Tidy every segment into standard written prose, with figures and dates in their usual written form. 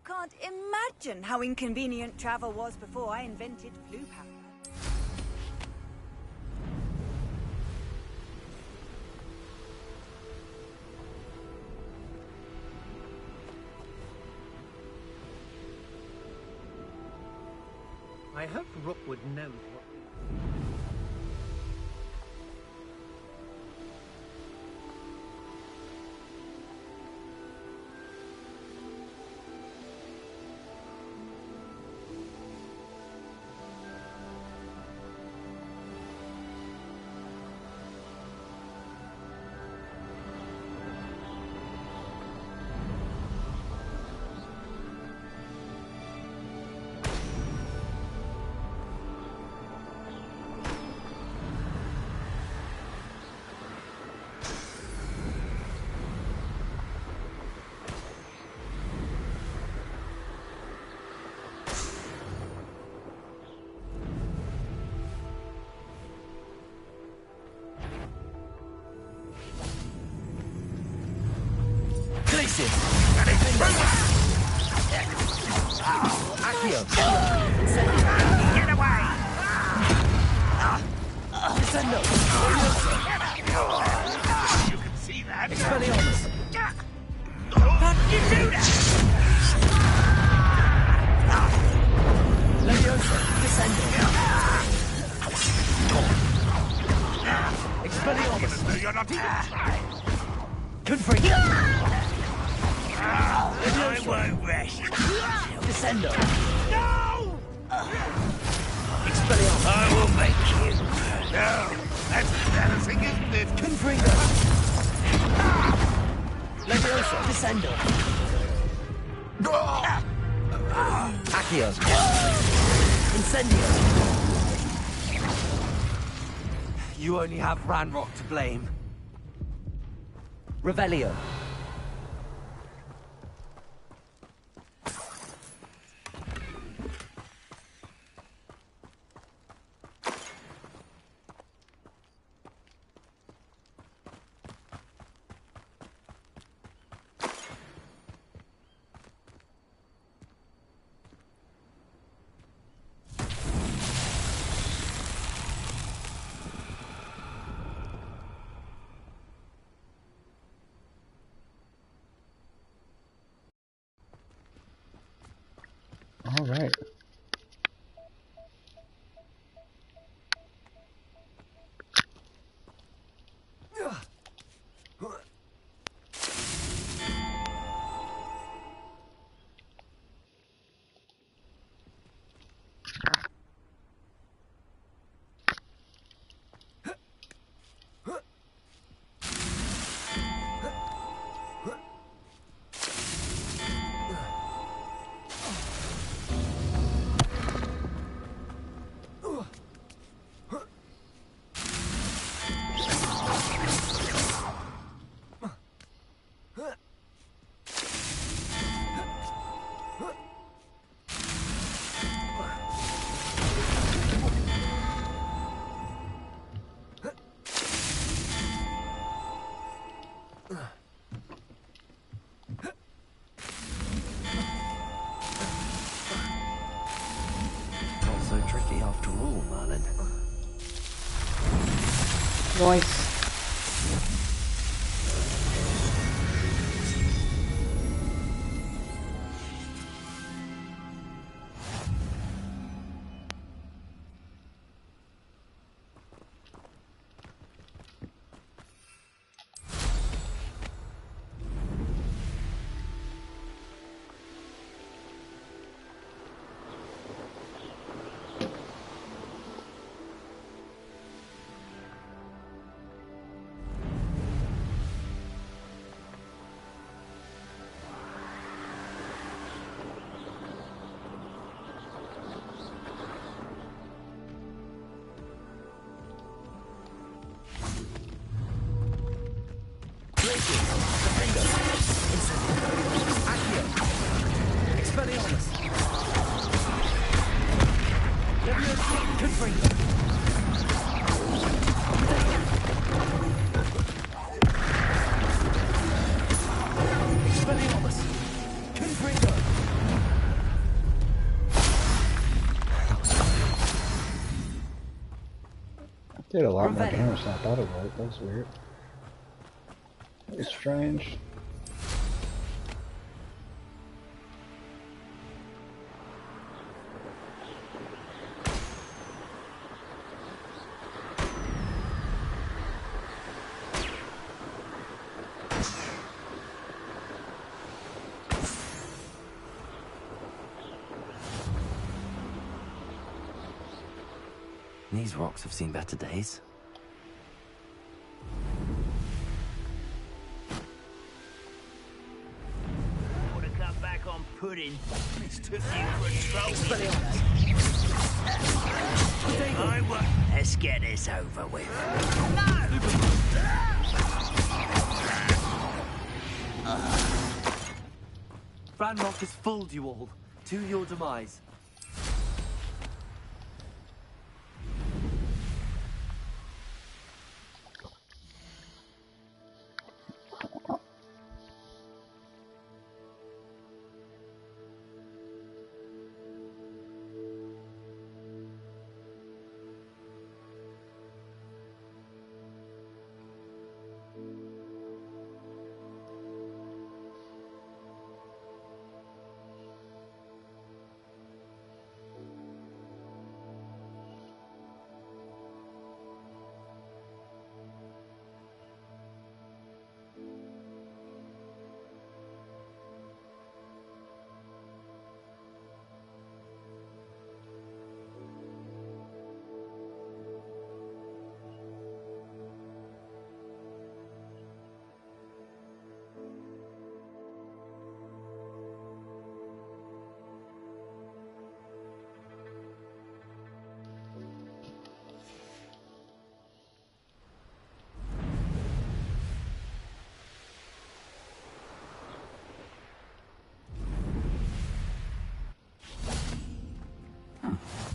can't imagine how inconvenient travel was before I invented blue powder. I hope Rookwood knows what... Accio! Get away! Descendo! You can see that. Expelliarmus! How did you do that? Leviosa! Descendo! Expelliarmus! No, you're not even trying. Confringo! I won't rest. Descendo! No! Expelliarmus! I will make you. No, that's embarrassing, isn't it? Confringo! Leviosa! Descendo! Accio! Incendio! You only have Ranrock to blame. Revelio! All right. Nice. Did a lot more Revelio. damage than I thought it would. That was weird. That was strange. These rocks have seen better days. Want to cut back on pudding? It's too few for a trophy. Let's get this over with. Ranrock has fooled you all. To your demise.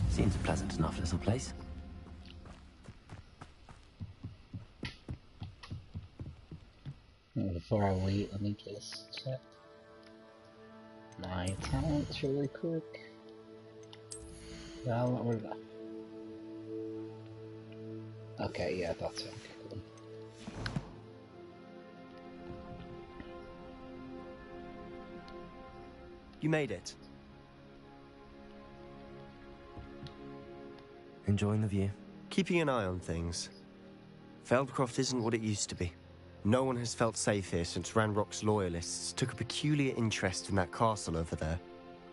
Seems a pleasant enough little place. Before I wait, let me just check my talents really quick. Where did I? Okay, yeah, that's it. Okay, cool. You made it. Enjoying the view. Keeping an eye on things. Feldcroft isn't what it used to be. No one has felt safe here since Ranrock's loyalists took a peculiar interest in that castle over there.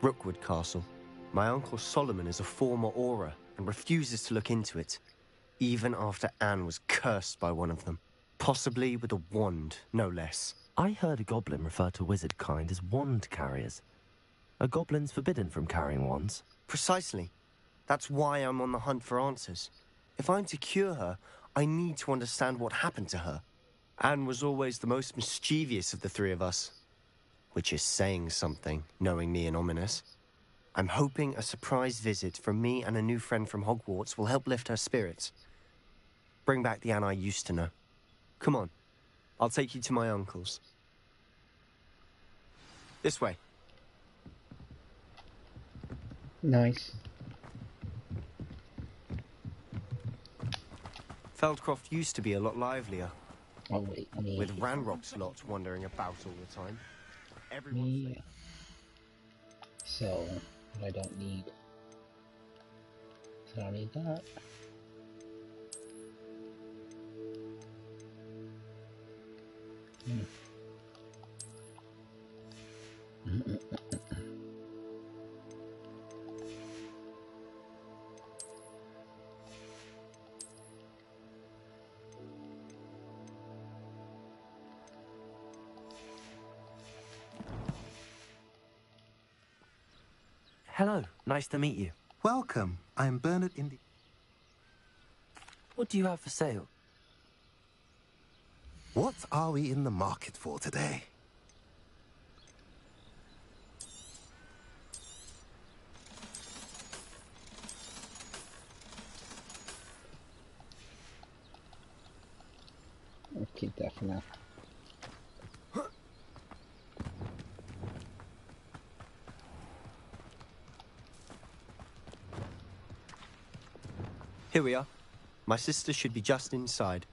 Rookwood Castle. My uncle Solomon is a former Auror and refuses to look into it, even after Anne was cursed by one of them. Possibly with a wand, no less. I heard a goblin refer to wizard kind as wand carriers. Are goblins forbidden from carrying wands? Precisely. That's why I'm on the hunt for answers. If I'm to cure her, I need to understand what happened to her. Anne was always the most mischievous of the three of us. Which is saying something, knowing me and Ominous. I'm hoping a surprise visit from me and a new friend from Hogwarts will help lift her spirits. Bring back the Anne I used to know. Come on, I'll take you to my uncle's. This way. Nice. Feldcroft used to be a lot livelier, Oh wait, let me. with Ranrock's lot wandering about all the time. Everyone's Me. So, I don't need. I don't need that. Hello, nice to meet you. Welcome. I am Bernard Indy. What do you have for sale? What are we in the market for today? I'll keep that for now. Here we are. My sister should be just inside.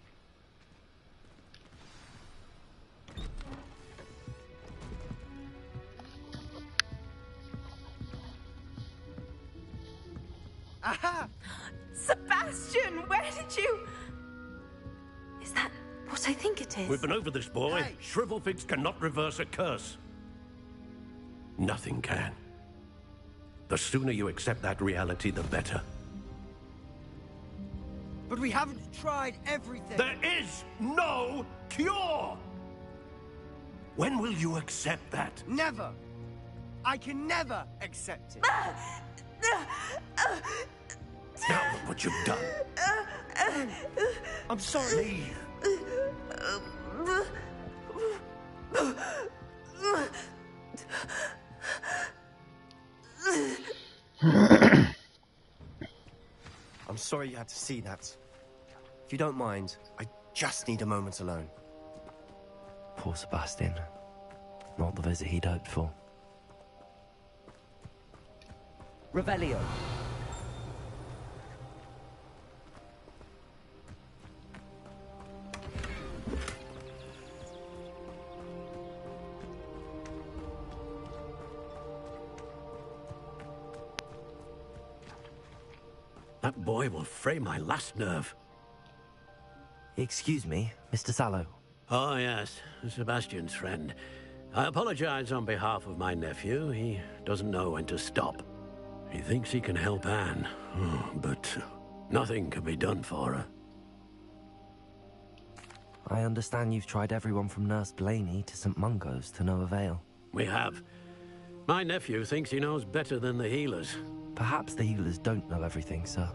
Aha! Sebastian, where did you... Is that what I think it is? We've been over this, boy. Hey. Shrivelfigs cannot reverse a curse. Nothing can. The sooner you accept that reality, the better. But we haven't tried everything. There is no cure! When will you accept that? Never. I can never accept it. Now look what you've done. I'm sorry. I'm sorry you had to see that. If you don't mind, I just need a moment alone. Poor Sebastian. Not the visit he'd hoped for. Revelio. That boy will fray my last nerve. Excuse me, Mr. Sallow. Oh, yes, Sebastian's friend. I apologize on behalf of my nephew. He doesn't know when to stop. He thinks he can help Anne, but nothing can be done for her. I understand you've tried everyone from Nurse Blaney to St. Mungo's to no avail. We have. My nephew thinks he knows better than the healers. Perhaps the healers don't know everything, sir.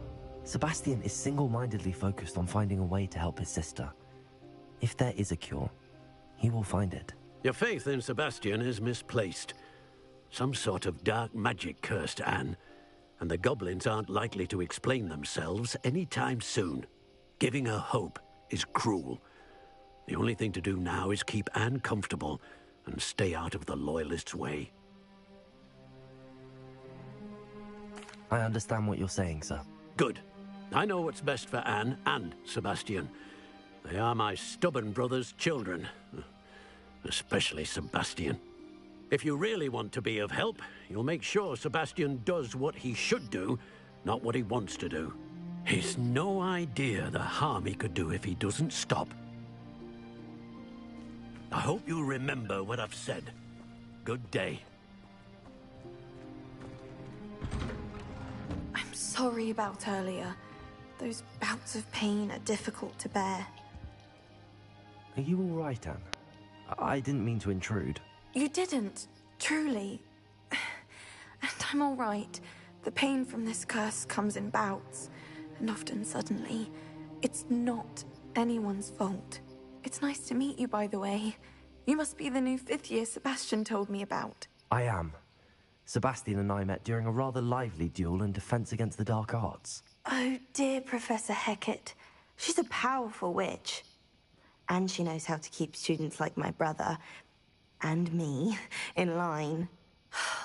Sebastian is single-mindedly focused on finding a way to help his sister. If there is a cure, he will find it. Your faith in Sebastian is misplaced. Some sort of dark magic cursed Anne, and the goblins aren't likely to explain themselves anytime soon. Giving her hope is cruel. The only thing to do now is keep Anne comfortable and stay out of the Loyalists' way. I understand what you're saying, sir. Good. I know what's best for Anne and Sebastian. They are my stubborn brother's children. Especially Sebastian. If you really want to be of help, you'll make sure Sebastian does what he should do, not what he wants to do. He's no idea the harm he could do if he doesn't stop. I hope you'll remember what I've said. Good day. I'm sorry about earlier. Those bouts of pain are difficult to bear. Are you all right, Anne? I didn't mean to intrude. You didn't, truly. And I'm all right. The pain from this curse comes in bouts, and often suddenly. It's not anyone's fault. It's nice to meet you, by the way. You must be the new 5th year Sebastian told me about. I am. Sebastian and I met during a rather lively duel in Defense Against the Dark Arts. Oh, dear Professor Hecat. She's a powerful witch. And she knows how to keep students like my brother, and me, in line.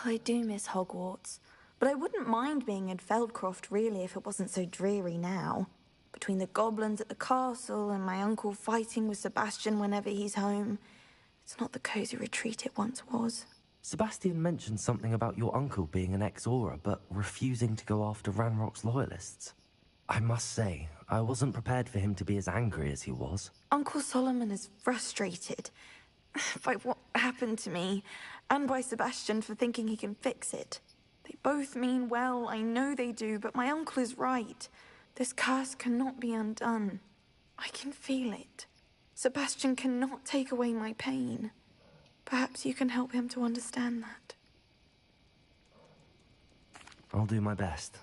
I do miss Hogwarts, but I wouldn't mind being in Feldcroft, really, if it wasn't so dreary now. Between the goblins at the castle and my uncle fighting with Sebastian whenever he's home, it's not the cozy retreat it once was. Sebastian mentioned something about your uncle being an ex-Auror, but refusing to go after Ranrock's loyalists. I must say, I wasn't prepared for him to be as angry as he was. Uncle Solomon is frustrated by what happened to me, and by Sebastian for thinking he can fix it. They both mean well, I know they do, but my uncle is right. This curse cannot be undone. I can feel it. Sebastian cannot take away my pain. Perhaps you can help him to understand that. I'll do my best.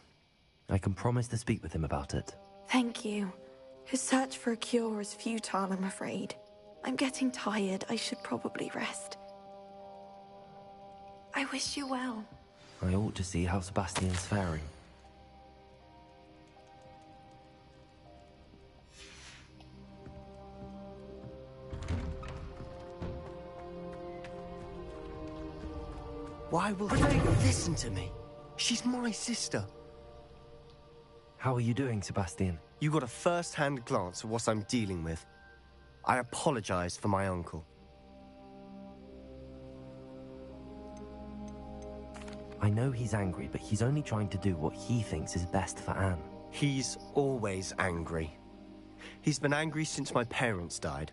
I can promise to speak with him about it. Thank you. His search for a cure is futile, I'm afraid. I'm getting tired. I should probably rest. I wish you well. I ought to see how Sebastian's faring. Why will they listen to me? She's my sister. How are you doing, Sebastian? You got a first-hand glance at what I'm dealing with. I apologize for my uncle. I know he's angry, but he's only trying to do what he thinks is best for Anne. He's always angry. He's been angry since my parents died.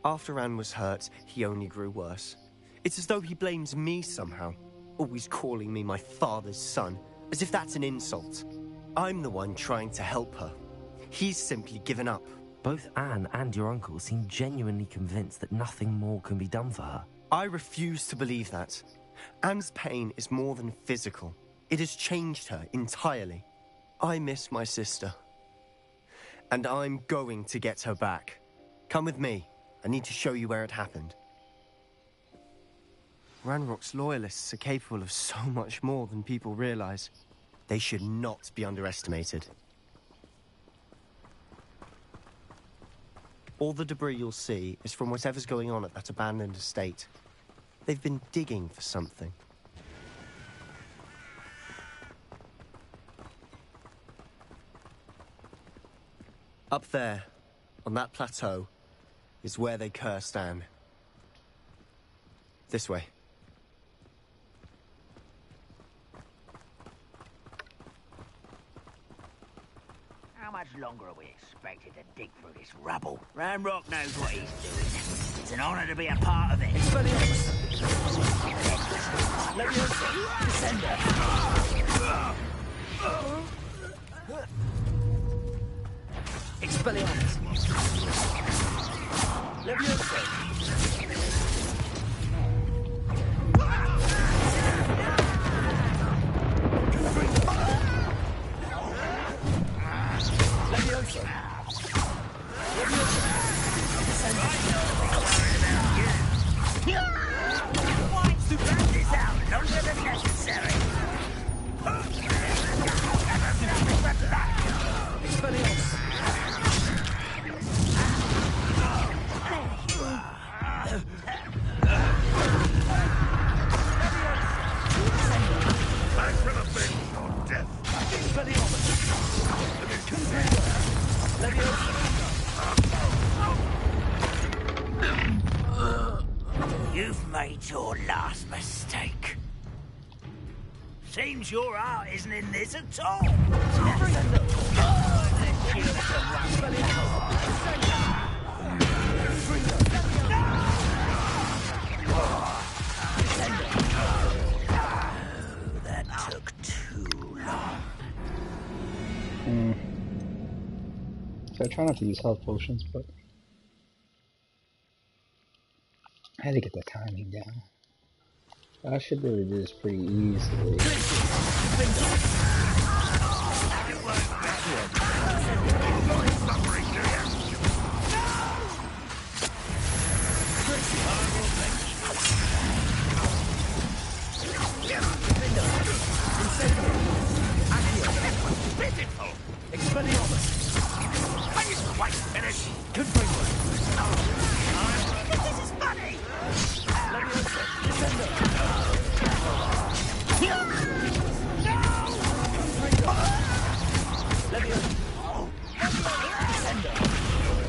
After Anne was hurt, he only grew worse. It's as though he blames me somehow, always calling me my father's son, as if that's an insult. I'm the one trying to help her. He's simply given up. Both Anne and your uncle seem genuinely convinced that nothing more can be done for her. I refuse to believe that. Anne's pain is more than physical. It has changed her entirely. I miss my sister. And I'm going to get her back. Come with me. I need to show you where it happened. Ranrock's loyalists are capable of so much more than people realize. They should not be underestimated. All the debris you'll see is from whatever's going on at that abandoned estate. They've been digging for something. Up there, on that plateau, is where they cursed Anne. This way. How much longer are we expected to dig through this rubble? Ranrock knows what he's doing. It's an honor to be a part of it. Expelliarmus. Levioso. You've made your last mistake. Seems your heart isn't in this at all. That took too long. So I try not to use health potions, but I had to get the timing down. I should be able to do this pretty easily. Are you quite finished? This is funny!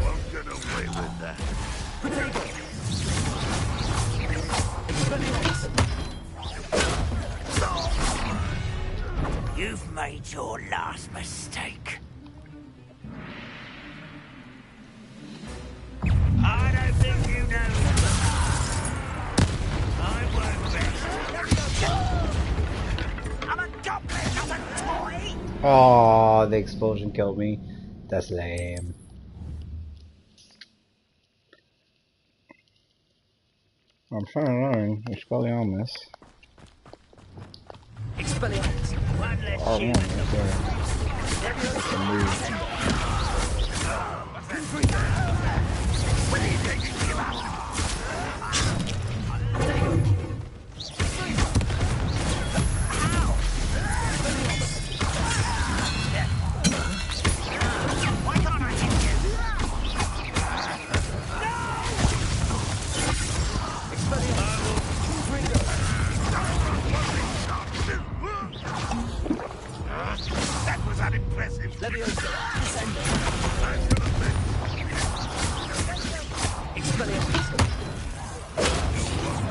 Won't get away with that. You've made your last mistake. I don't think you know. I work best. I'm a goblin, not a toy! Oh, the explosion killed me. That's lame. I'm trying to learn Expelliarmus. Expelliarmus. One less Oh, human. What are you taking me about? Why can't I hit you? That was that impressive. Leviosa. Descendo.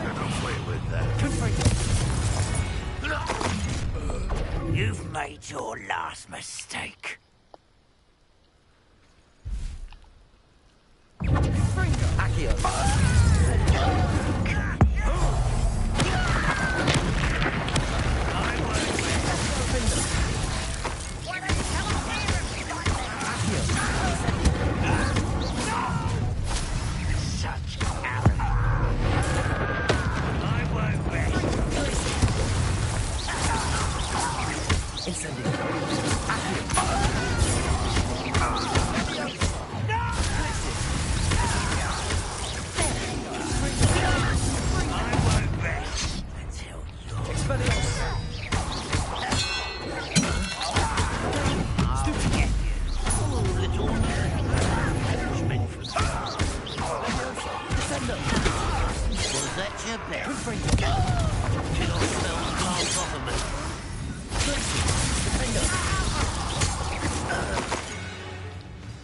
Get away with that. You've made your last mistake. Accio.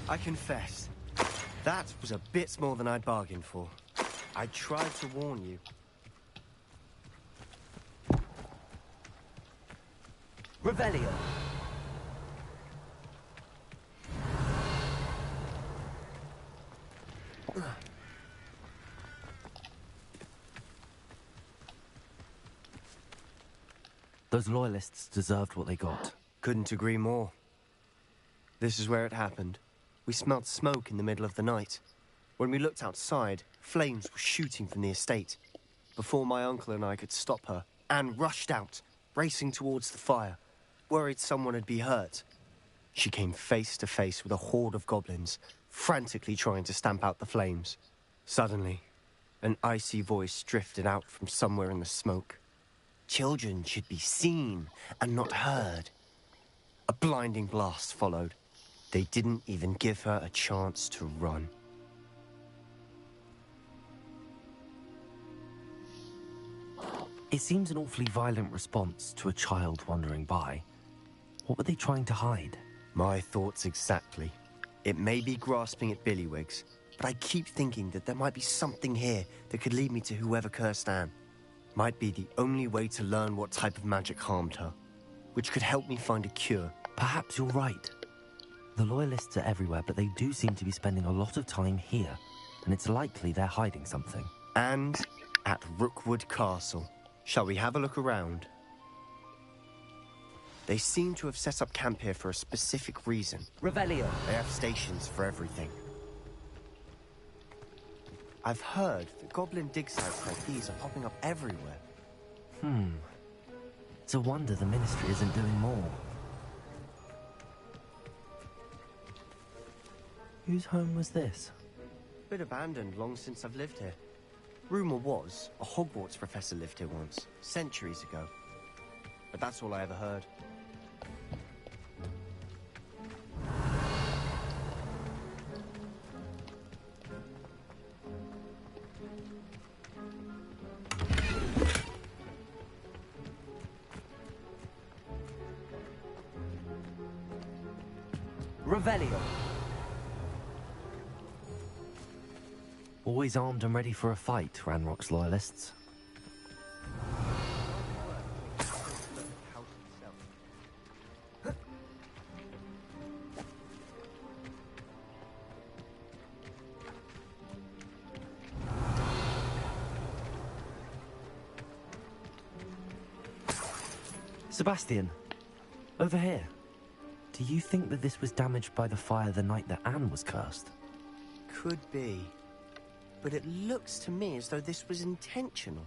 I confess, that was a bit more than I'd bargained for. I tried to warn you. Revelio. Those loyalists deserved what they got. Couldn't agree more. This is where it happened. We smelled smoke in the middle of the night. When we looked outside, flames were shooting from the estate. Before my uncle and I could stop her, Anne rushed out, racing towards the fire, worried someone had been hurt. She came face to face with a horde of goblins, frantically trying to stamp out the flames. Suddenly, an icy voice drifted out from somewhere in the smoke. Children should be seen and not heard. A blinding blast followed. They didn't even give her a chance to run. It seems an awfully violent response to a child wandering by. What were they trying to hide? My thoughts exactly. It may be grasping at Billywigs, but I keep thinking that there might be something here that could lead me to whoever cursed Anne. Might be the only way to learn what type of magic harmed her, which could help me find a cure. Perhaps you're right. The Loyalists are everywhere, but they do seem to be spending a lot of time here, and it's likely they're hiding something. And at Rookwood Castle. Shall we have a look around? They seem to have set up camp here for a specific reason. Revelio. They have stations for everything. I've heard that goblin dig sites like these are popping up everywhere. It's a wonder the Ministry isn't doing more. Whose home was this? Been abandoned long since I've lived here. Rumour was a Hogwarts professor lived here once, centuries ago. But that's all I ever heard. Revelio. Always armed and ready for a fight, Ranrock's Loyalists. Sebastian, over here. Do you think that this was damaged by the fire the night that Anne was cursed? Could be. But it looks to me as though this was intentional.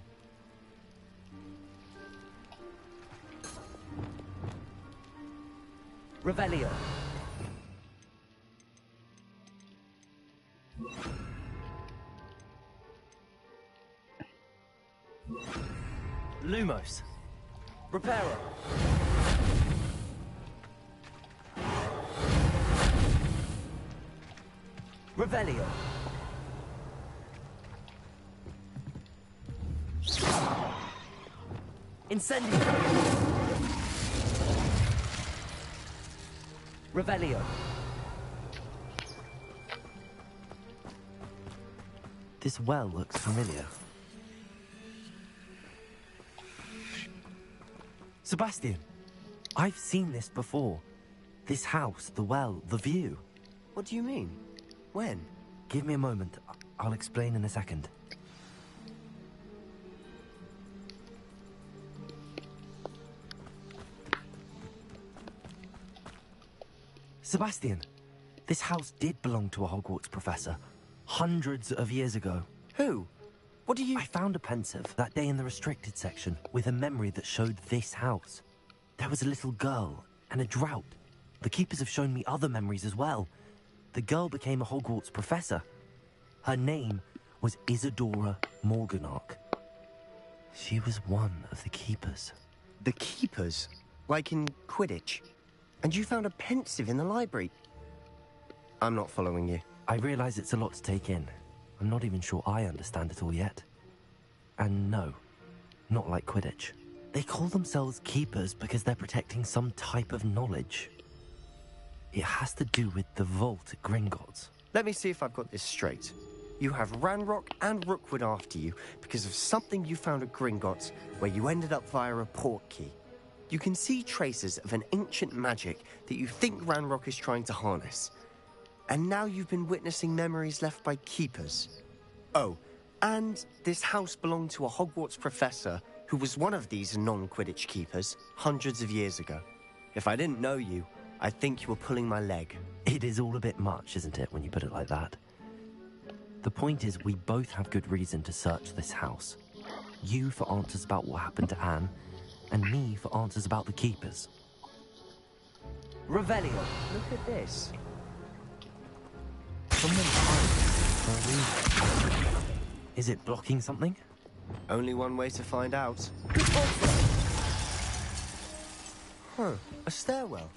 Revelio. Lumos. Reparo. Revelio. Incendio. Revelio. This well looks familiar. Sebastian, I've seen this before. This house, the well, the view. What do you mean? When? Give me a moment. I'll explain in a second. Sebastian, this house did belong to a Hogwarts professor. Hundreds of years ago. Who? What do you... I found a pensive that day in the restricted section with a memory that showed this house. There was a little girl and a drought. The keepers have shown me other memories as well. The girl became a Hogwarts professor. Her name was Isadora Morganach. She was one of the keepers. The keepers? Like in Quidditch? And you found a pensive in the library? I'm not following you. I realize it's a lot to take in. I'm not even sure I understand it all yet. And no, not like Quidditch. They call themselves keepers because they're protecting some type of knowledge. It has to do with the vault at Gringotts. Let me see if I've got this straight. You have Ranrock and Rookwood after you because of something you found at Gringotts where you ended up via a portkey. You can see traces of an ancient magic that you think Ranrock is trying to harness. And now you've been witnessing memories left by keepers. Oh, and this house belonged to a Hogwarts professor who was one of these non-Quidditch keepers hundreds of years ago. If I didn't know you, I'd think you were pulling my leg. It is all a bit much, isn't it, when you put it like that? The point is, we both have good reason to search this house. You for answers about what happened to Anne, and me for answers about the keepers. Revelio. Look at this. Is it blocking something? Only one way to find out. Huh, a stairwell.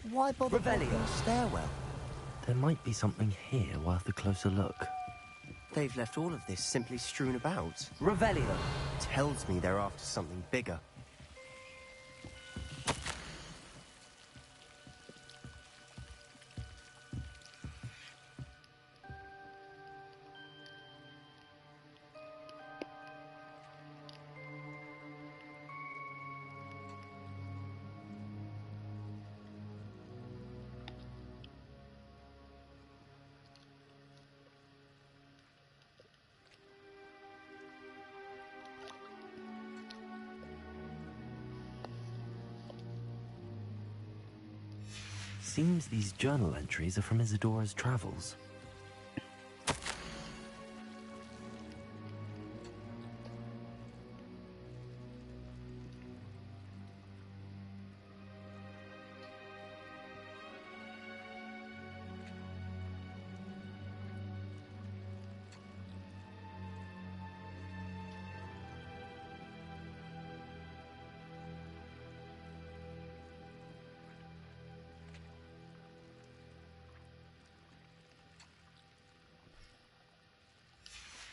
Why bother building a stairwell? There might be something here worth a closer look. They've left all of this simply strewn about. Revelio. Tells me they're after something bigger. Seems these journal entries are from Isadora's travels.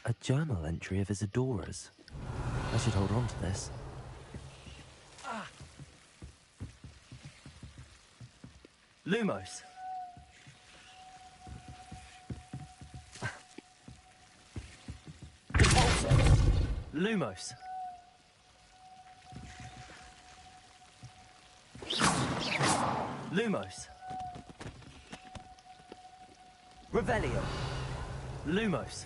A journal entry of Isadora's. I should hold on to this. Lumos. Lumos. Lumos. Revelio. Lumos.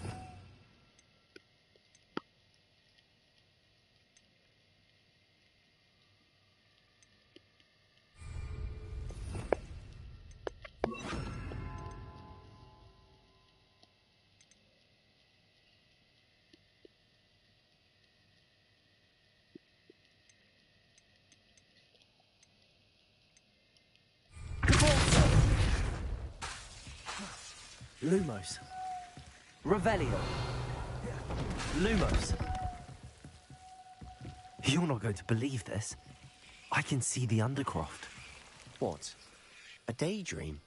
Lumos. Revelio. Lumos. You're not going to believe this. I can see the Undercroft. What? A daydream?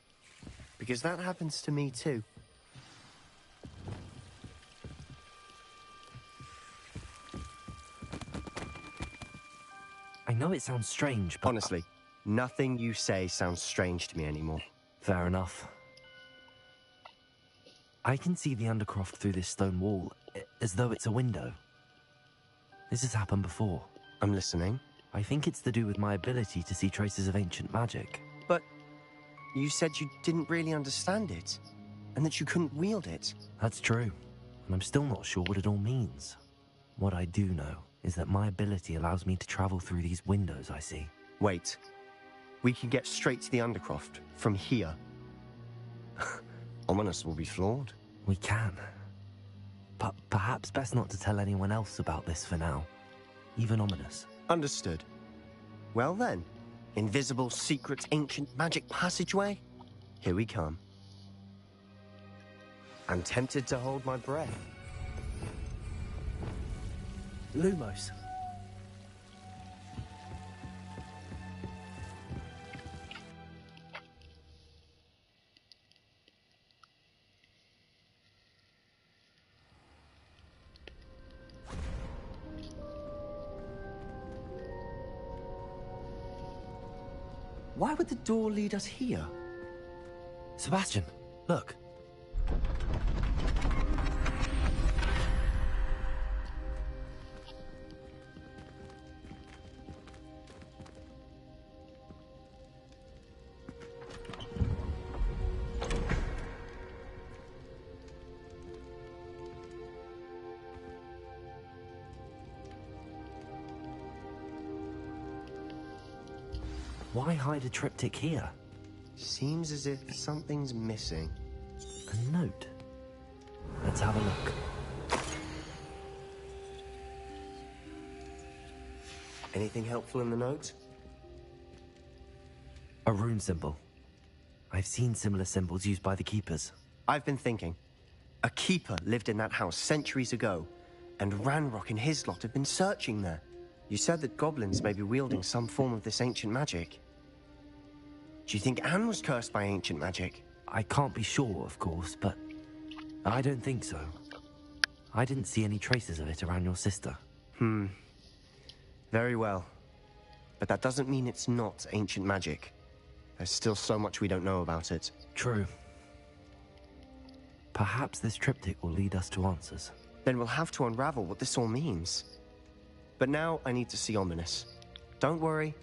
Because that happens to me too. know it sounds strange, but... Honestly, nothing you say sounds strange to me anymore. Fair enough. I can see the Undercroft through this stone wall, as though it's a window. This has happened before. I'm listening. I think it's to do with my ability to see traces of ancient magic. But you said you didn't really understand it, and that you couldn't wield it. That's true, and I'm still not sure what it all means. What I do know is that my ability allows me to travel through these windows I see. Wait. We can get straight to the Undercroft from here. Ominous will be floored. We can. But perhaps best not to tell anyone else about this for now. Even Ominous. Understood. Well then, invisible, secret, ancient magic passageway? Here we come. I'm tempted to hold my breath. Lumos. Why would the door lead us here? Sebastian, look. Why hide a triptych here? Seems as if something's missing. A note. Let's have a look. Anything helpful in the note? A rune symbol. I've seen similar symbols used by the keepers. I've been thinking. A keeper lived in that house centuries ago, and Ranrock and his lot have been searching there. You said that goblins may be wielding some form of this ancient magic. Do you think Anne was cursed by ancient magic? I can't be sure, of course, but I don't think so. I didn't see any traces of it around your sister. Very well. But that doesn't mean it's not ancient magic. There's still so much we don't know about it. True. Perhaps this triptych will lead us to answers. Then we'll have to unravel what this all means. But now I need to see Ominous. Don't worry,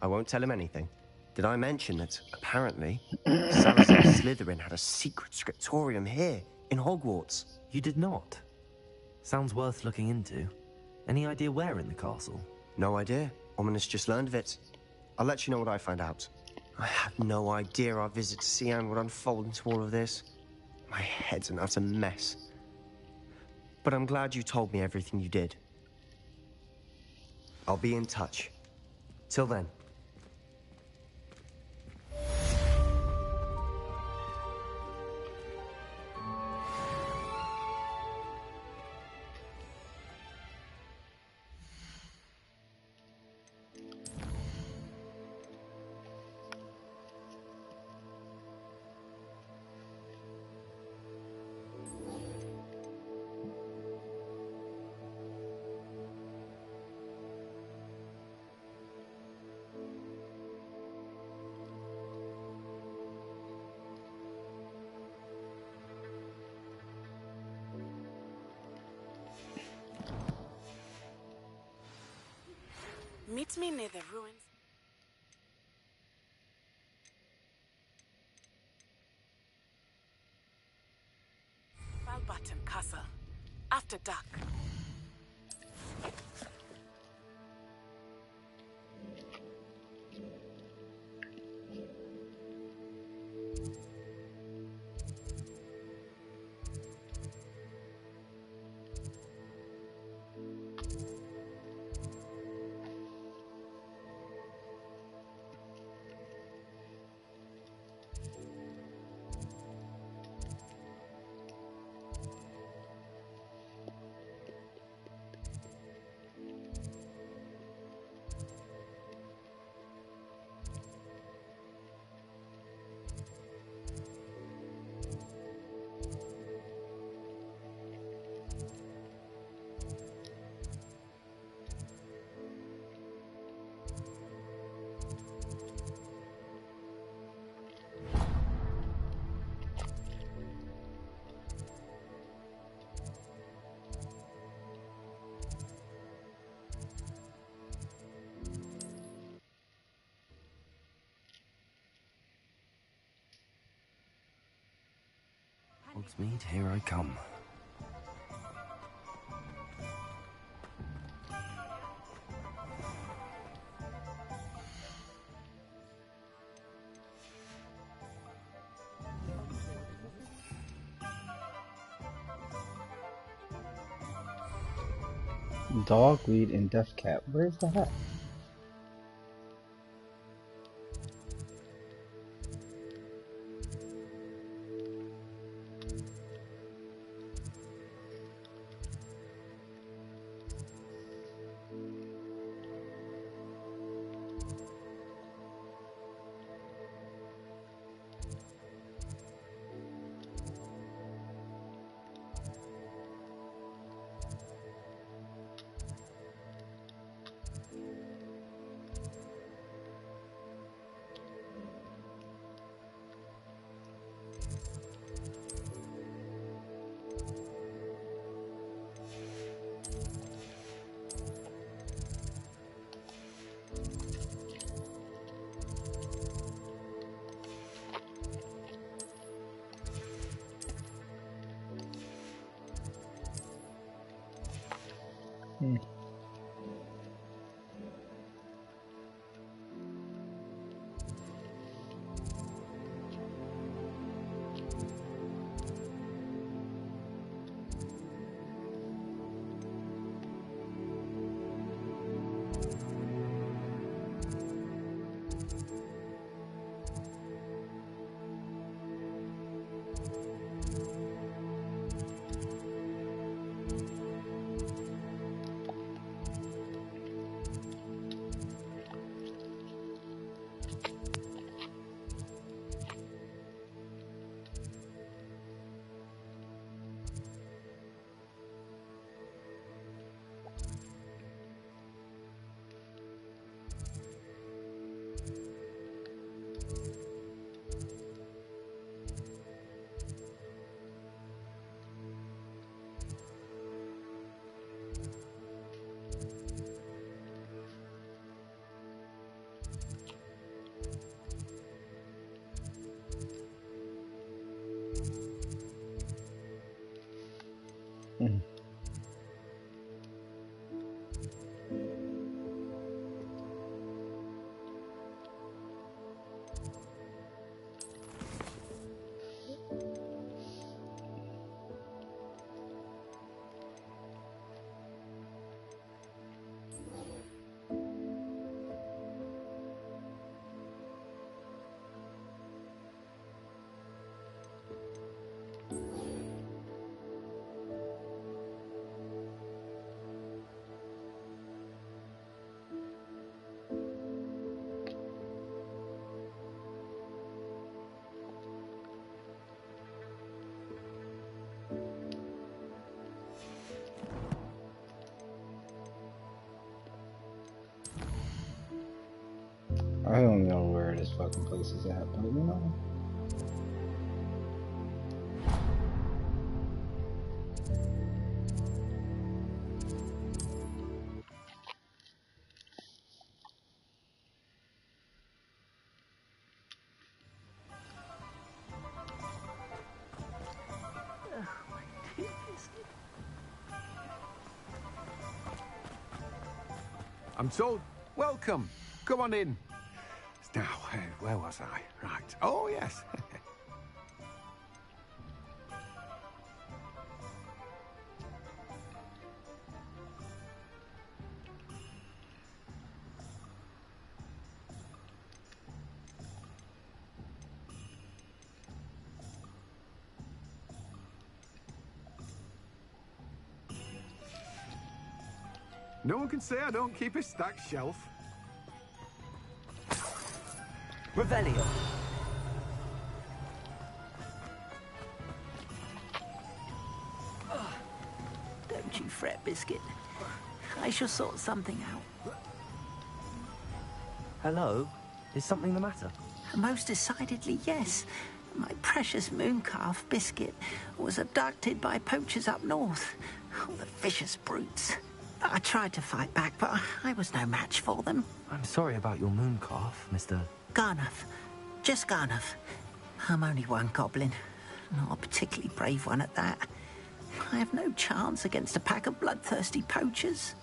I won't tell him anything. Did I mention that, apparently, Salazar Slytherin had a secret scriptorium here, in Hogwarts? You did not? Sounds worth looking into. Any idea where in the castle? No idea. Ominous just learned of it. I'll let you know what I find out. I had no idea our visit to Cian would unfold into all of this. My head's an utter mess. But I'm glad you told me everything you did. I'll be in touch. Till then. Meet me near the ruins. Valbutton Castle. After dark. Hogsmeade, here I come. Dogweed and Death Cap. Where's that? I don't know where this fucking place is at, but you know. I'm told. Welcome. Come on in. Now, where was I? Right. Oh, yes. No one can say I don't keep a stacked shelf. Revelio. Don't you fret, Biscuit. I shall sort something out. Hello? Is something the matter? Most decidedly, yes. My precious moon calf, Biscuit, was abducted by poachers up north. Oh, the vicious brutes. I tried to fight back, but I was no match for them. I'm sorry about your moon calf, Mr. Garnuff. Just Garnuff. I'm only one goblin. Not a particularly brave one at that. I have no chance against a pack of bloodthirsty poachers.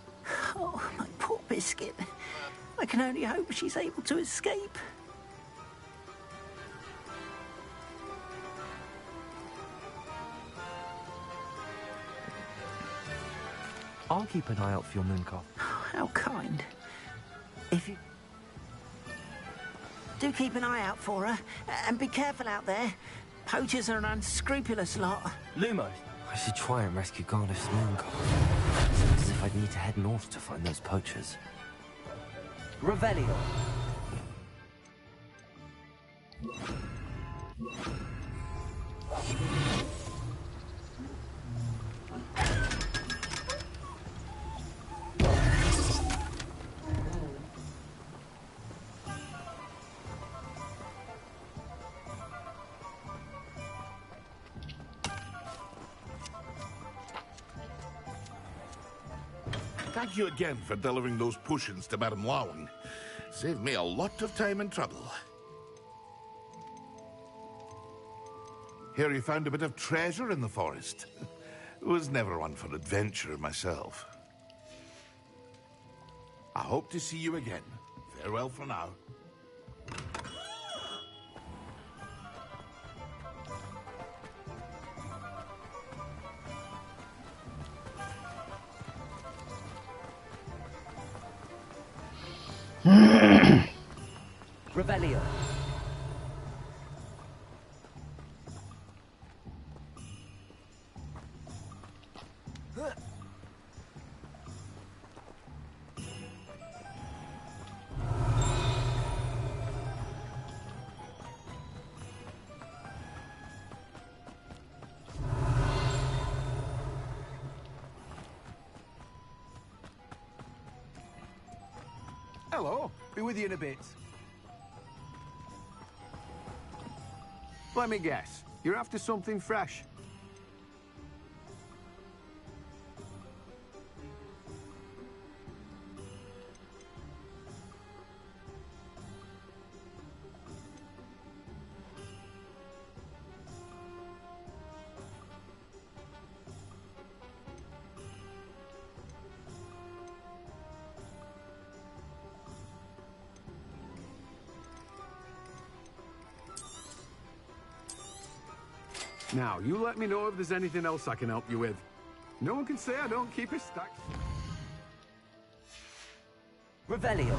Oh, my poor Biscuit. I can only hope she's able to escape. I'll keep an eye out for your mooncalf. How kind. If you... Do keep an eye out for her, and be careful out there. Poachers are an unscrupulous lot. Lumos! I should try and rescue Garnish's mooncalf. Seems as if I'd need to head north to find those poachers. Revelio! Thank you again for delivering those potions to Madame Lawing. Saved me a lot of time and trouble. Hear you found a bit of treasure in the forest. Was never one for adventure myself. I hope to see you again. Farewell for now. Revelio. Hello. Be with you in a bit. Let me guess. You're after something fresh. Now, you let me know if there's anything else I can help you with. No one can say I don't keep a stack. Revelio.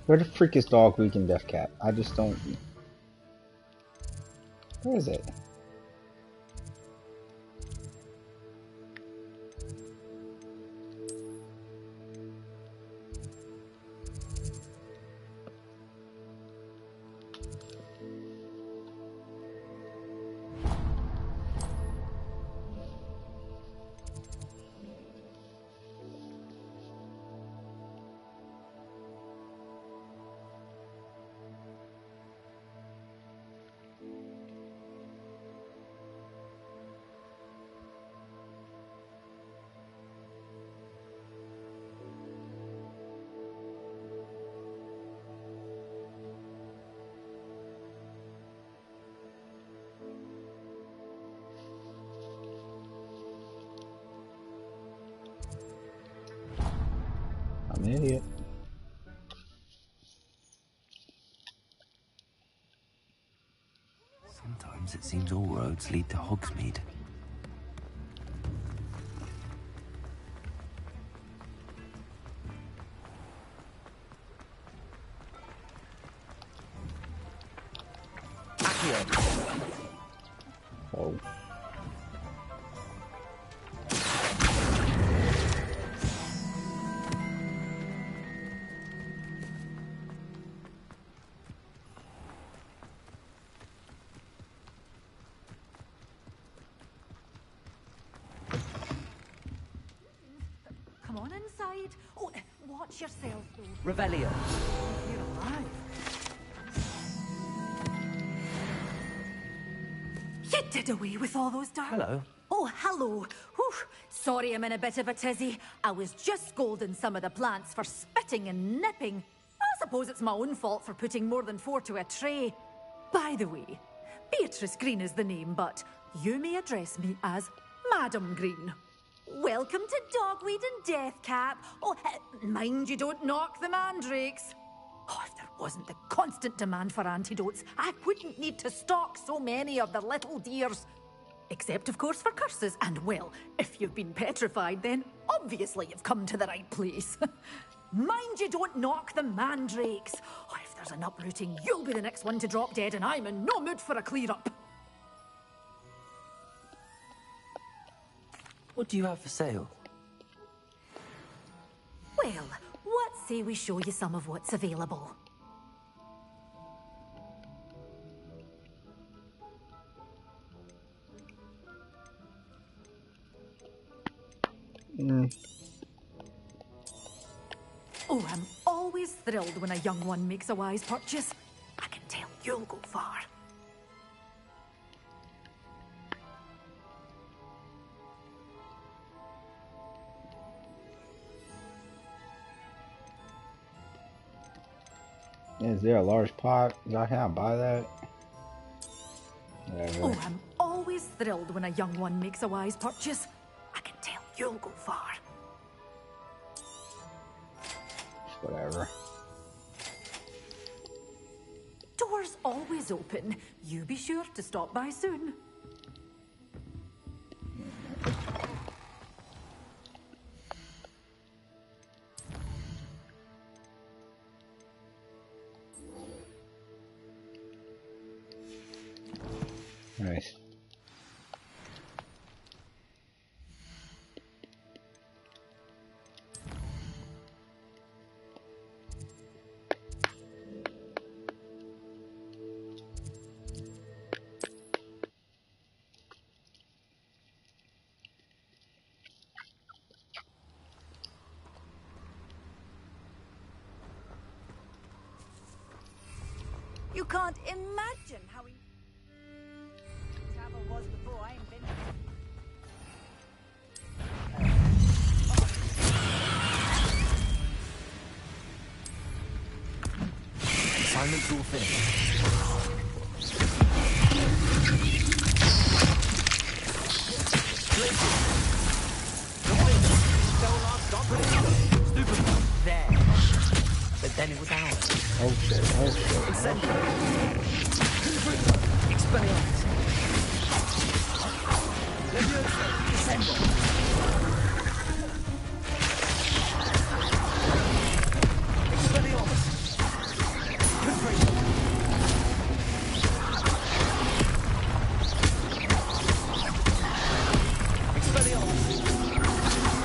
Where the freak is Dog Week and Death Cat? I just don't... Where is it? idiot. Sometimes it seems all roads lead to Hogsmeade. Whoa. Come on inside. Oh, watch yourself, though. Revelio. You're alive. You did away with all those dark... Hello. Oh, hello. Whew. Sorry I'm in a bit of a tizzy. I was just scolding some of the plants for spitting and nipping. I suppose it's my own fault for putting more than 4 to a tray. By the way, Beatrice Green is the name, but you may address me as Madam Green. Welcome to Dogweed and Deathcap. Oh, mind you don't knock the mandrakes. Oh, if there wasn't the constant demand for antidotes, I wouldn't need to stock so many of the little dears. Except, of course, for curses. And, well, if you've been petrified, then obviously you've come to the right place. Mind you don't knock the mandrakes. Oh, if there's an uprooting, you'll be the next one to drop dead, and I'm in no mood for a clear-up. What do you have for sale? Well, what say we show you some of what's available? Oh, I'm always thrilled when a young one makes a wise purchase. I can tell you'll go far. Is there a large pot? Can I buy that? Whatever. Oh, I'm always thrilled when a young one makes a wise purchase. I can tell you'll go far. Whatever. Doors always open. You be sure to stop by soon. Nice. You can't imagine how travel was before I invented it. Assignment's all finished. There. But then it was ours. Oh shit, oh shit. Incendio. Expelliarmus. Leviosa. Descendo. Expelliarmus. Confringo. Expelliarmus.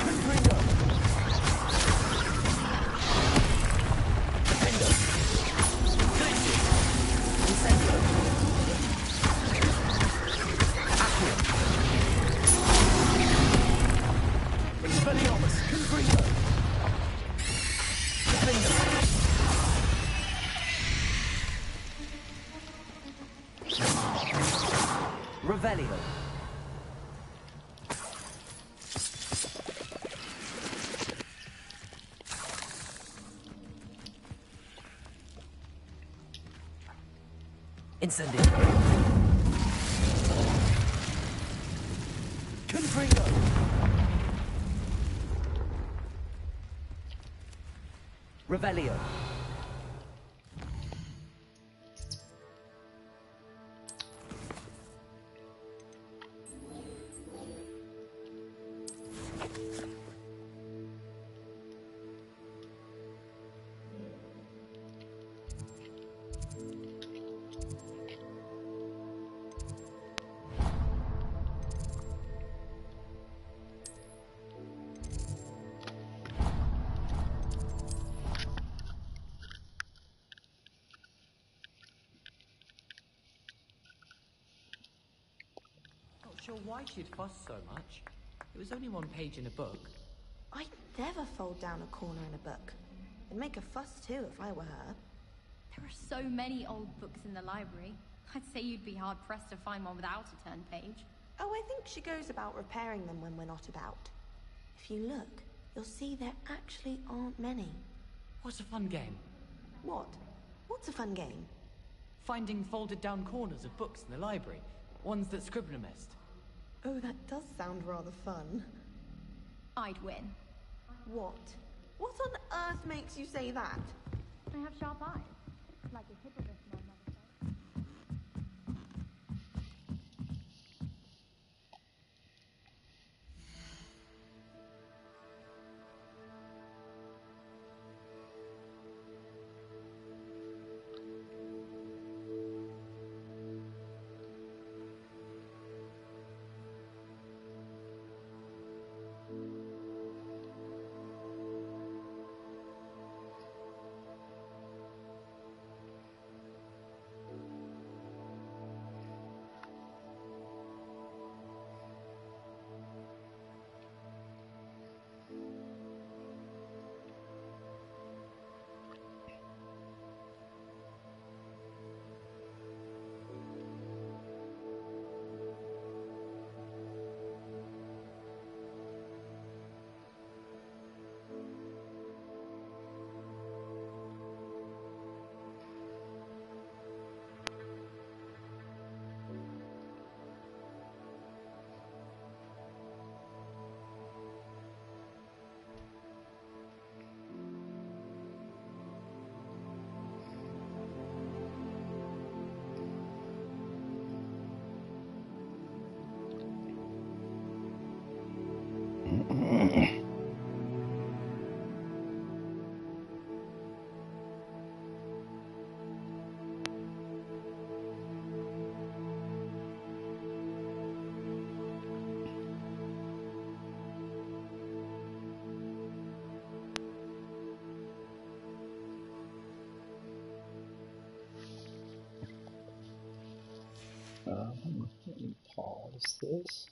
Confringo. Defendo. Glitches. Incendio. Accio. Expelliarmus. Confringo. Defendo. Revelio. Incendio. Confringo. Revelio. Not sure why she'd fuss so much. It was only one page in a book. I'd never fold down a corner in a book. I'd make a fuss too if I were her. There are so many old books in the library. I'd say you'd be hard-pressed to find one without a turned page. Oh, I think she goes about repairing them when we're not about. If you look, you'll see there actually aren't many. What a fun game. What? What's a fun game? Finding folded down corners of books in the library. Ones that Scribner missed. Oh, that does sound rather fun. I'd win. What? What on earth makes you say that? I have sharp eyes. Like a hippogriff, my mother said. Let me pause this.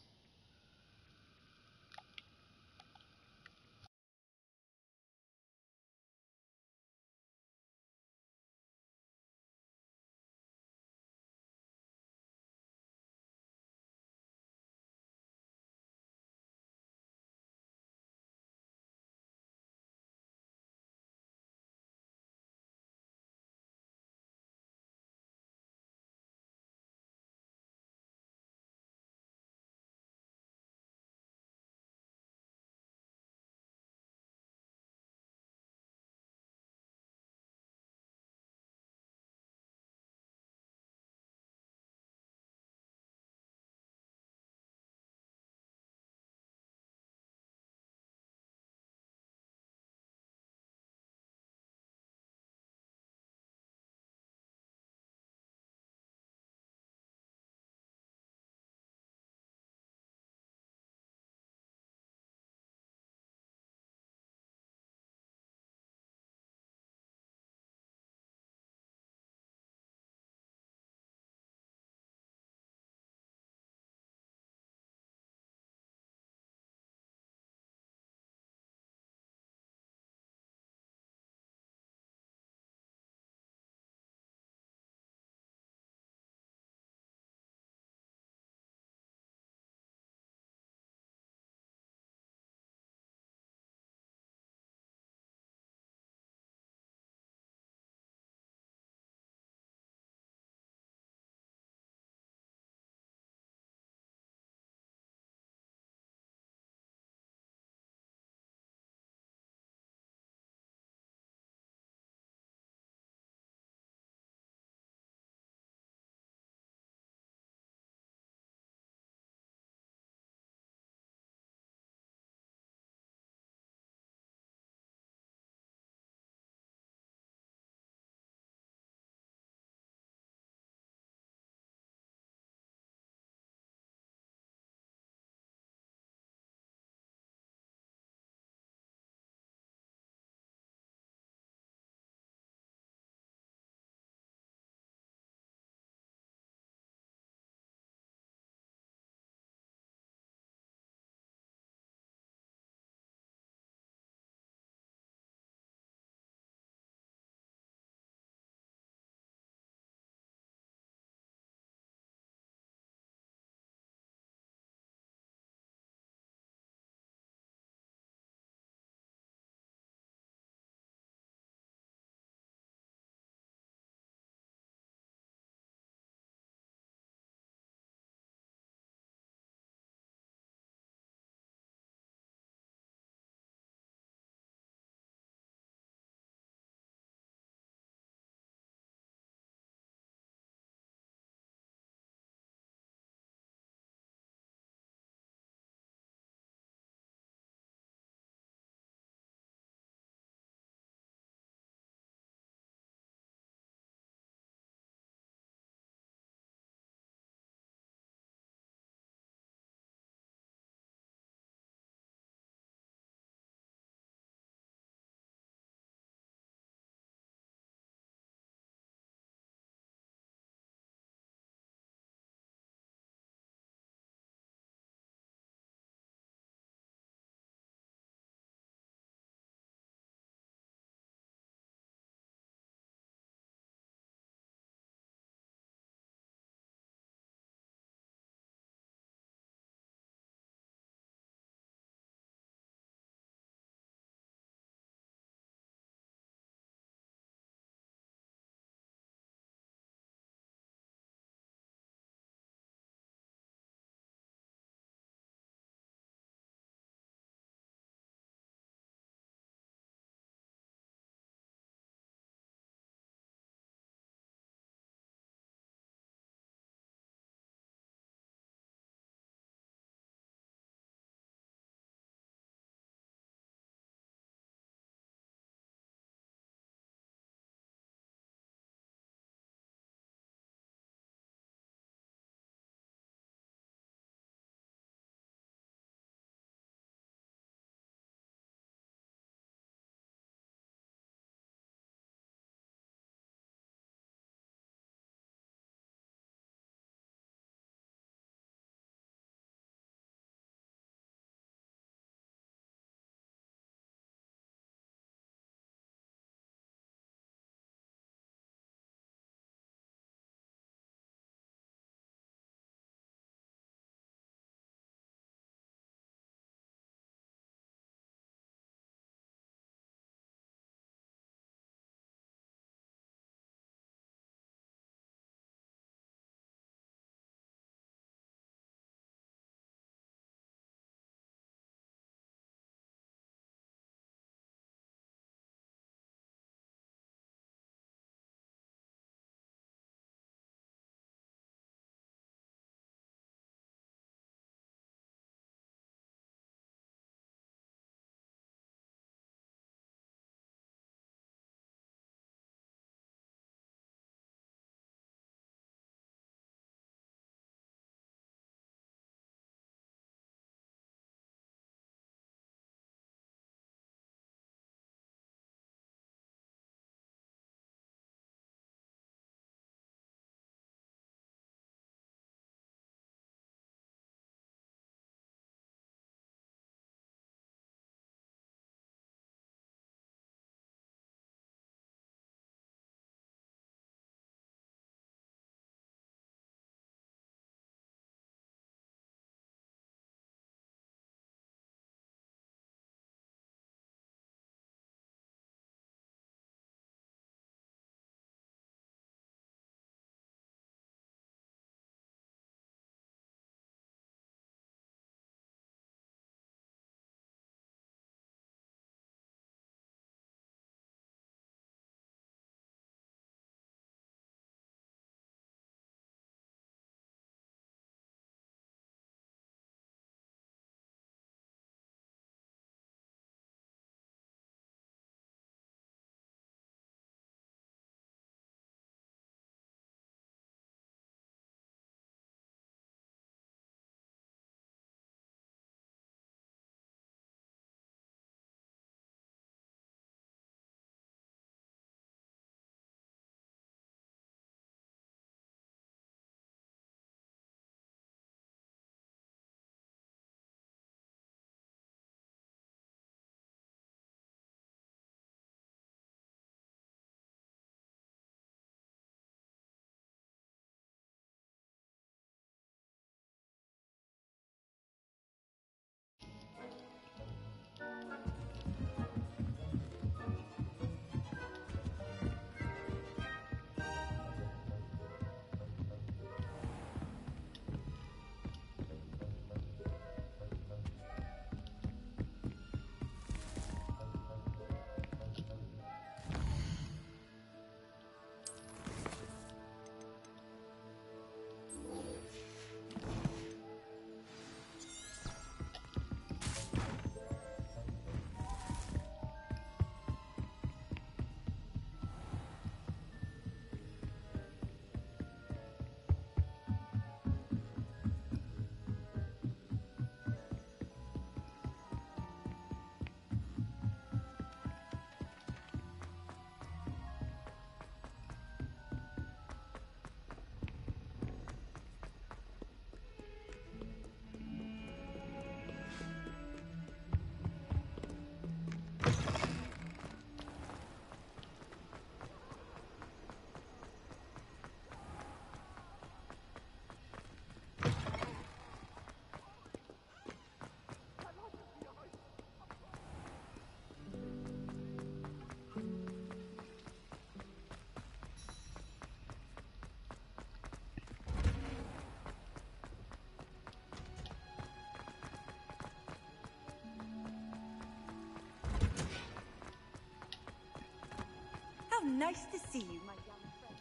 Nice to see you, my young friend.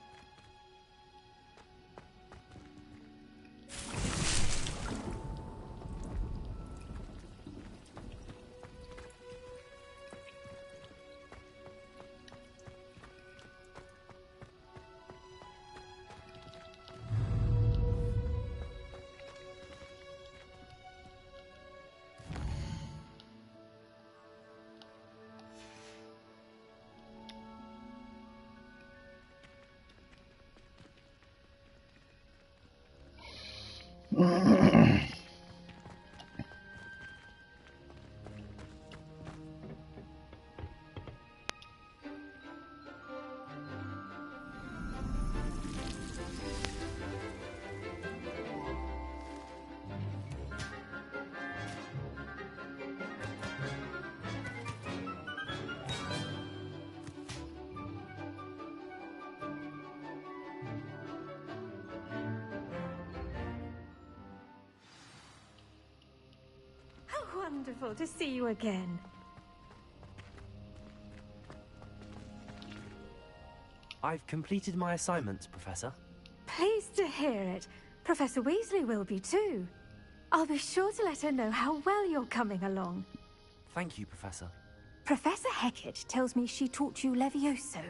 Wonderful to see you again. I've completed my assignments, Professor. Pleased to hear it. Professor Weasley will be too. I'll be sure to let her know how well you're coming along. Thank you, Professor. Professor Hecat tells me she taught you Levioso,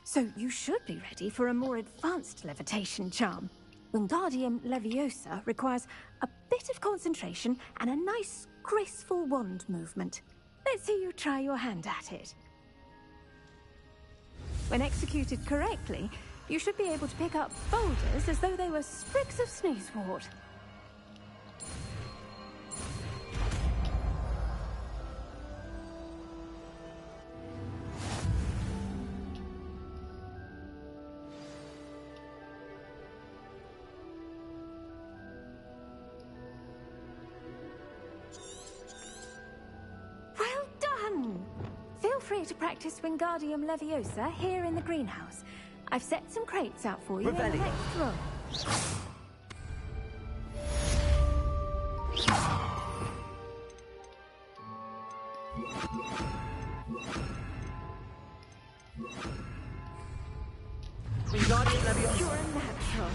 so you should be ready for a more advanced levitation charm. Wingardium Leviosa requires a bit of concentration and a nice, graceful wand movement. Let's see you try your hand at it. When executed correctly, you should be able to pick up boulders as though they were sprigs of sneezewort. Feel free to practice Wingardium Leviosa here in the greenhouse. I've set some crates out for you in the next room. Wingardium Leviosa. You're a natural.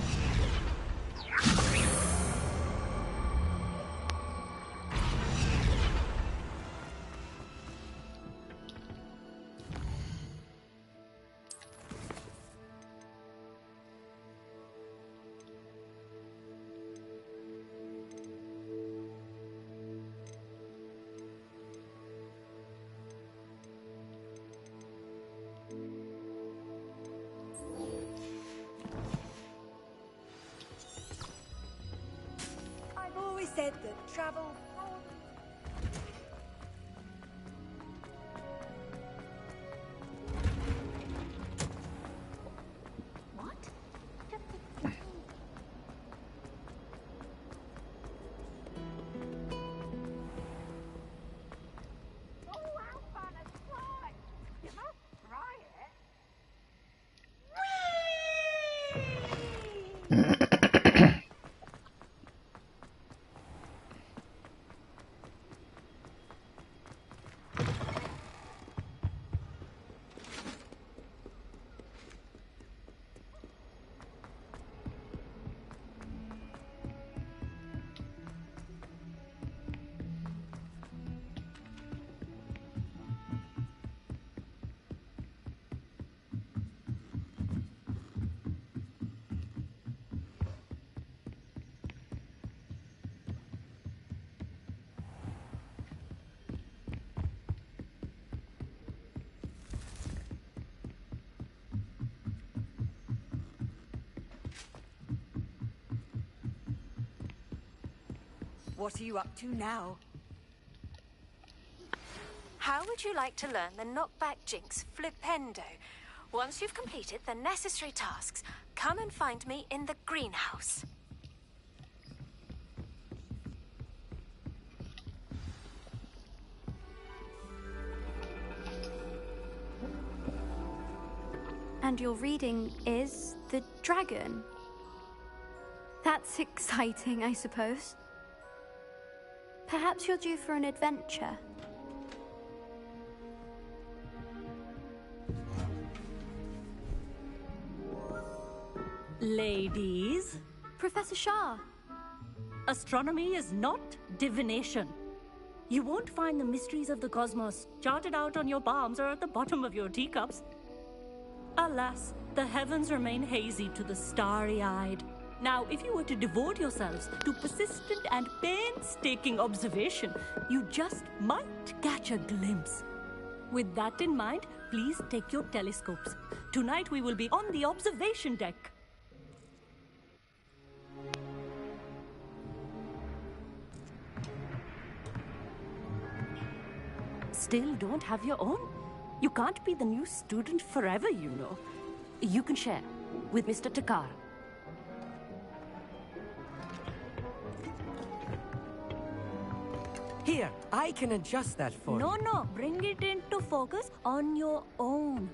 Said that travel. What? You must try it. What are you up to now? How would you like to learn the knockback jinx flipendo? Once you've completed the necessary tasks, come and find me in the greenhouse. And your reading is the dragon. That's exciting, I suppose. Perhaps you're due for an adventure. Ladies. Professor Shah. Astronomy is not divination. You won't find the mysteries of the cosmos charted out on your palms or at the bottom of your teacups. Alas, the heavens remain hazy to the starry-eyed. Now, if you were to devote yourselves to persistent and painstaking observation, you just might catch a glimpse. With that in mind, please take your telescopes. Tonight we will be on the observation deck. Still don't have your own? You can't be the new student forever, you know. You can share with Mr. Takar. Here, I can adjust that for you. No, bring it into focus on your own.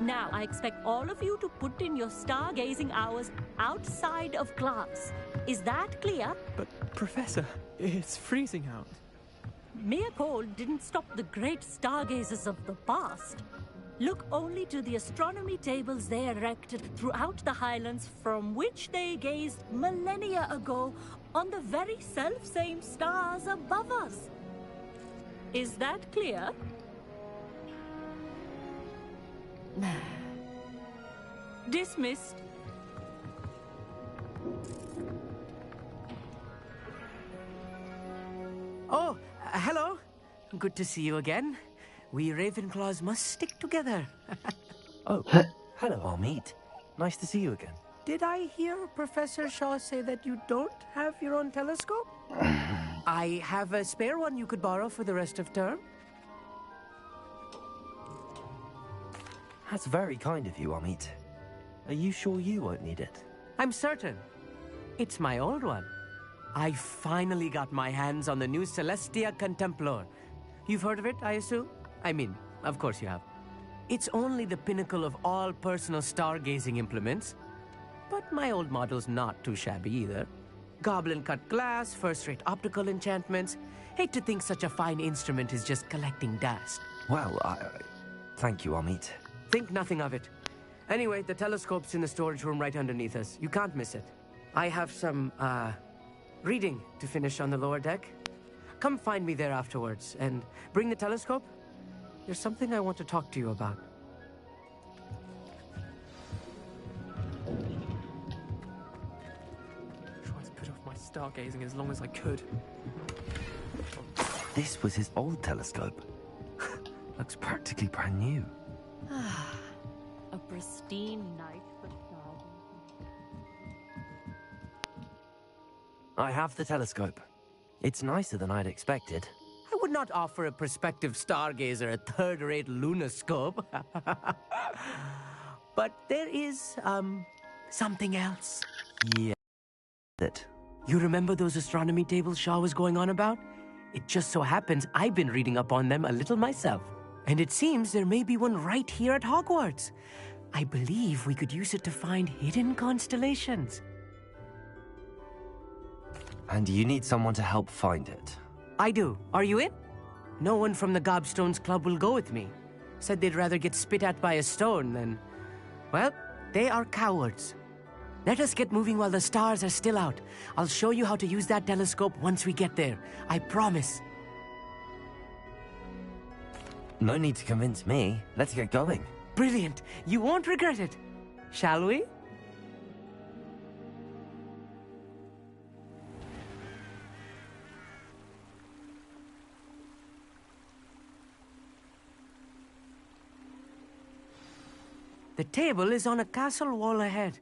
Now, I expect all of you to put in your stargazing hours outside of class. Is that clear? But, Professor, it's freezing out. Mere cold didn't stop the great stargazers of the past. Look only to the astronomy tables they erected throughout the highlands from which they gazed millennia ago on the very self-same stars above us. Is that clear? Dismissed. Oh, hello. Good to see you again. We Ravenclaws must stick together. Oh, hello, Amit. Nice to see you again. Did I hear Professor Shaw say that you don't have your own telescope? I have a spare one you could borrow for the rest of term. That's very kind of you, Amit. Are you sure you won't need it? I'm certain. It's my old one. I finally got my hands on the new Celestia Contemplar. You've heard of it, I assume? I mean, of course you have. It's only the pinnacle of all personal stargazing implements. But my old model's not too shabby either. Goblin-cut glass, first-rate optical enchantments. Hate to think such a fine instrument is just collecting dust. Well, thank you, Amit. Think nothing of it. Anyway, the telescope's in the storage room right underneath us. You can't miss it. I have some, reading to finish on the lower deck. Come find me there afterwards, and bring the telescope. There's something I want to talk to you about. Tried to put off my stargazing as long as I could. This was his old telescope. Looks practically brand new. A pristine night for stars. I have the telescope. It's nicer than I'd expected. I would not offer a prospective stargazer a third-rate lunoscope. But there is, something else. Yeah. That. You remember those astronomy tables Shaw was going on about? It just so happens I've been reading up on them a little myself. And it seems there may be one right here at Hogwarts. I believe we could use it to find hidden constellations. And you need someone to help find it. I do. Are you in? No one from the Gobstones Club will go with me. Said they'd rather get spit at by a stone than... Well, they are cowards. Let us get moving while the stars are still out. I'll show you how to use that telescope once we get there. I promise. No need to convince me. Let's get going. Brilliant. You won't regret it. Shall we? The table is on a castle wall ahead.